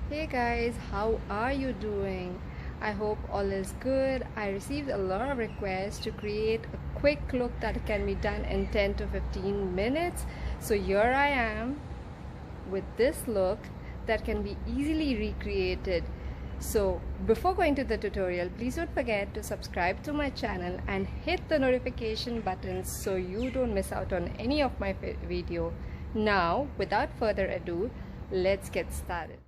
Hey guys, how are you doing? I hope all is good. I received a lot of requests to create a quick look that can be done in 10 to 15 minutes. So here I am with this look that can be easily recreated. So before going to the tutorial, please don't forget to subscribe to my channel and hit the notification button so you don't miss out on any of my video. Now, without further ado, let's get started.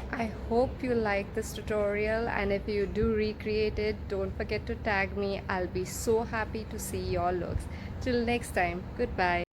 I hope you like this tutorial, and if you do recreate it, don't forget to tag me. I'll be so happy to see your looks. Till next time, goodbye.